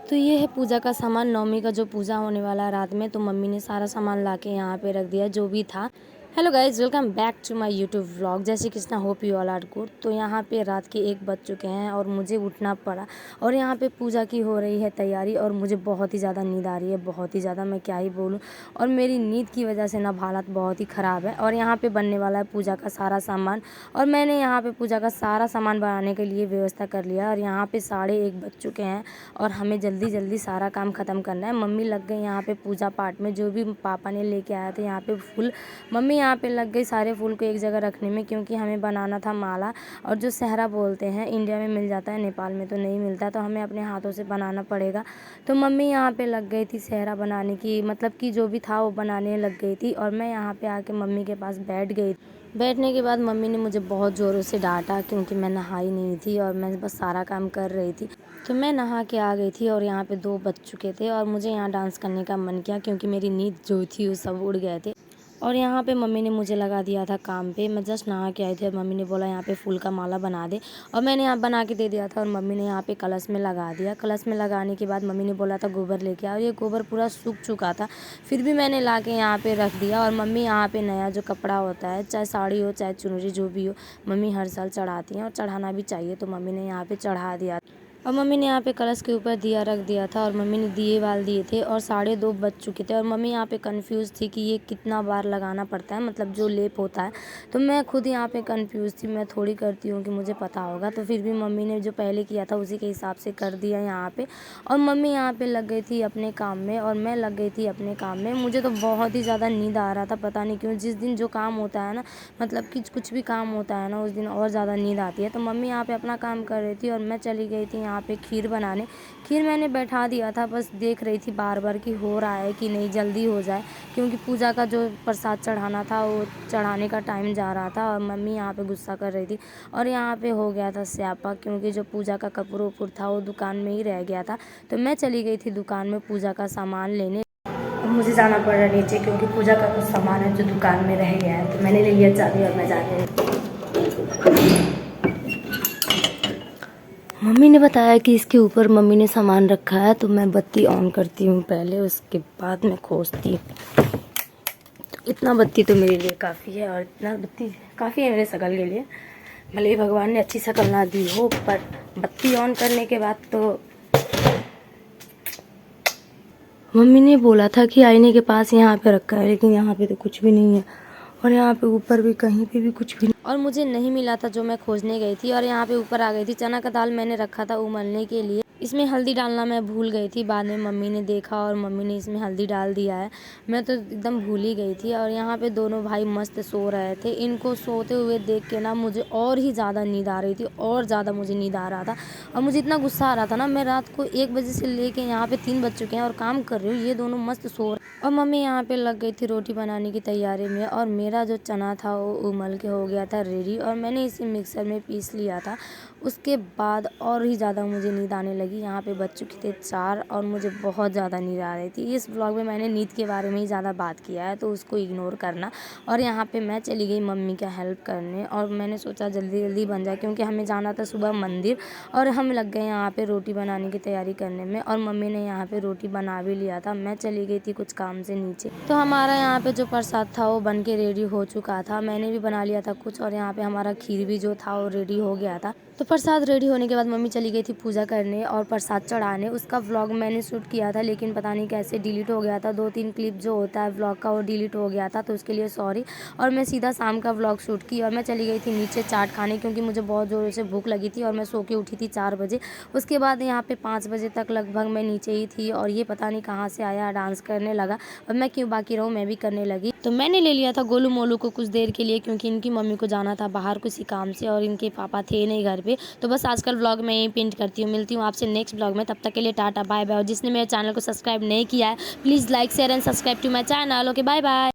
तो ये है पूजा का सामान, नवमी का जो पूजा होने वाला है रात में, तो मम्मी ने सारा सामान ला के यहाँ पे रख दिया जो भी था। Hello guys, welcome back to my YouTube vlog. जय Shri Krishna, hope you all are good. तो यहाँ पे रात के 1 बज चुके हैं और मुझे उठना पड़ा और यहाँ पे पूजा की हो रही है तैयारी और मुझे बहुत ही ज़्यादा नींद आ रही है, बहुत ही ज़्यादा, मैं क्या ही बोलूँ। और मेरी नींद की वजह से ना हालत बहुत ही ख़राब है। और यहाँ पे बनने वाला है पूजा का सारा सामान और मैंने यहाँ पे पूजा का सारा सामान बनाने के लिए व्यवस्था कर लिया। और यहाँ पे 1:30 बज चुके हैं और हमें जल्दी जल्दी सारा काम ख़त्म करना है। मम्मी लग गई यहाँ पे पूजा पाठ में, जो भी पापा ने लेके आया था यहाँ पे फूल, मम्मी यहाँ पे लग गई सारे फूल को एक जगह रखने में, क्योंकि हमें बनाना था माला। और जो सहरा बोलते हैं, इंडिया में मिल जाता है, नेपाल में तो नहीं मिलता, तो हमें अपने हाथों से बनाना पड़ेगा। तो मम्मी यहाँ पे लग गई थी सहरा बनाने की, मतलब कि जो भी था वो बनाने लग गई थी। और मैं यहाँ पे आके मम्मी के पास बैठ गई। बैठने के बाद मम्मी ने मुझे बहुत ज़ोरों से डांटा, क्योंकि मैं नहाई नहीं थी और मैं बस सारा काम कर रही थी। तो मैं नहा के आ गई थी और यहाँ पे 2 बज चुके थे और मुझे यहाँ डांस करने का मन किया, क्योंकि मेरी नींद जो थी वो सब उड़ गए थे। और यहाँ पे मम्मी ने मुझे लगा दिया था काम पे। मैं जस्ट नहा के आई थी और मम्मी ने बोला यहाँ पे फूल का माला बना दे, और मैंने यहाँ बना के दे दिया था। और मम्मी ने यहाँ पे कलश में लगा दिया। कलश में लगाने के बाद मम्मी ने बोला था गोबर लेके आओ, और ये गोबर पूरा सूख चुका था, फिर भी मैंने ला के यहाँ पे रख दिया। और मम्मी यहाँ पे नया जो कपड़ा होता है, चाहे साड़ी हो चाहे चुनरी जो भी हो, मम्मी हर साल चढ़ाती हैं और चढ़ाना भी चाहिए, तो मम्मी ने यहाँ पे चढ़ा दिया। और मम्मी ने यहाँ पे कलश के ऊपर दिया रख दिया था और मम्मी ने दिए वाल दिए थे और 2:30 बज चुके थे। और मम्मी यहाँ पे कंफ्यूज थी कि ये कितना बार लगाना पड़ता है, मतलब जो लेप होता है। तो मैं खुद यहाँ पे कंफ्यूज थी, मैं थोड़ी करती हूँ कि मुझे पता होगा, तो फिर भी मम्मी ने जो पहले किया था उसी के हिसाब से कर दिया यहाँ पे। और मम्मी यहाँ पे लग गई थी अपने काम में और मैं लग गई थी अपने काम में। मुझे तो बहुत ही ज़्यादा नींद आ रहा था, पता नहीं क्यों। जिस दिन जो काम होता है ना, मतलब कि कुछ भी काम होता है ना, उस दिन और ज़्यादा नींद आती है। तो मम्मी यहाँ पे अपना काम कर रही थी और मैं चली गई थी यहाँ पे खीर बनाने। खीर मैंने बैठा दिया था, बस देख रही थी बार बार कि हो रहा है कि नहीं, जल्दी हो जाए, क्योंकि पूजा का जो प्रसाद चढ़ाना था वो चढ़ाने का टाइम जा रहा था। और मम्मी यहाँ पे गुस्सा कर रही थी और यहाँ पे हो गया था स्यापा, क्योंकि जो पूजा का कपूर वपूर था वो दुकान में ही रह गया था। तो मैं चली गई थी दुकान में पूजा का सामान लेने। अब मुझे जाना पड़ रहा है नीचे, क्योंकि पूजा का कुछ सामान है जो दुकान में रह गया है। तो मैंने ले लिया चाबी और मैं जा रही हूँ। मम्मी ने बताया कि इसके ऊपर मम्मी ने सामान रखा है, तो मैं बत्ती ऑन करती हूँ पहले, उसके बाद मैं खोजती हूँ। तो इतना बत्ती तो मेरे लिए काफ़ी है, और इतना बत्ती काफ़ी है मेरे शकल के लिए। भले ही भगवान ने अच्छी शकल ना दी हो, पर बत्ती ऑन करने के बाद तो मम्मी ने बोला था कि आईने के पास यहाँ पे रखा है, लेकिन यहाँ पे तो कुछ भी नहीं है। और यहाँ पे ऊपर भी कहीं पे भी कुछ भी नहीं, और मुझे नहीं मिला था जो मैं खोजने गई थी। और यहाँ पे ऊपर आ गई थी। चना का दाल मैंने रखा था उबलने के लिए, इसमें हल्दी डालना मैं भूल गई थी। बाद में मम्मी ने देखा और मम्मी ने इसमें हल्दी डाल दिया है, मैं तो एकदम भूल ही गई थी। और यहाँ पे दोनों भाई मस्त सो रहे थे। इनको सोते हुए देख के ना मुझे और ही ज़्यादा नींद आ रही थी, और ज़्यादा मुझे नींद आ रहा था। और मुझे इतना गुस्सा आ रहा था ना, मैं रात को 1 बजे से लेके यहाँ पे 3 बज चुके हैं और काम कर रही हूँ, ये दोनों मस्त सो रहे। और मम्मी यहाँ पे लग गई थी रोटी बनाने की तैयारी में। और मेरा जो चना था वो उबल के हो गया था रेडी, और मैंने इसे मिक्सर में पीस लिया था। उसके बाद और ही ज़्यादा मुझे नींद आने लगी। यहाँ पे बज चुके थे 4 और मुझे बहुत ज़्यादा नींद आ रही थी। इस व्लॉग में मैंने नींद के बारे में ही ज़्यादा बात किया है, तो उसको इग्नोर करना। और यहाँ पे मैं चली गई मम्मी का हेल्प करने, और मैंने सोचा जल्दी जल्दी बन जाए, क्योंकि हमें जाना था सुबह मंदिर। और हम लग गए यहाँ पे रोटी बनाने की तैयारी करने में, और मम्मी ने यहाँ पे रोटी बना भी लिया था। मैं चली गई थी कुछ काम से नीचे। तो हमारा यहाँ पे जो प्रसाद था वो बन के रेडी हो चुका था, मैंने भी बना लिया था कुछ। और यहाँ पे हमारा खीर भी जो था वो रेडी हो गया था। तो प्रसाद रेडी होने के बाद मम्मी चली गई थी पूजा करने और प्रसाद चढ़ाने। उसका व्लॉग मैंने शूट किया था, लेकिन पता नहीं कैसे डिलीट हो गया था। 2-3 क्लिप जो होता है व्लॉग का वो डिलीट हो गया था, तो उसके लिए सॉरी। और मैं सीधा शाम का व्लॉग शूट की और मैं चली गई थी नीचे चाट खाने, क्योंकि मुझे बहुत ज़ोरों से भूख लगी थी और मैं सो के उठी थी 4 बजे। उसके बाद यहाँ पे 5 बजे तक लगभग मैं नीचे ही थी, और ये पता नहीं कहाँ से आया, डांस करने लगा। और मैं क्यों बाकी रहूँ, मैं भी करने लगी। तो मैंने ले लिया था गोलू मोलू को कुछ देर के लिए, क्योंकि इनकी मम्मी को जाना था बाहर किसी काम से और इनके पापा थे नहीं घर पे। तो बस आजकल व्लॉग में यही पेंट करती हूँ। मिलती हूँ आपसे नेक्स्ट व्लॉग में, तब तक के लिए टाटा बाय बाय। और जिसने मेरे चैनल को सब्सक्राइब नहीं किया है, please like share and subscribe to my channel. Okay, bye bye.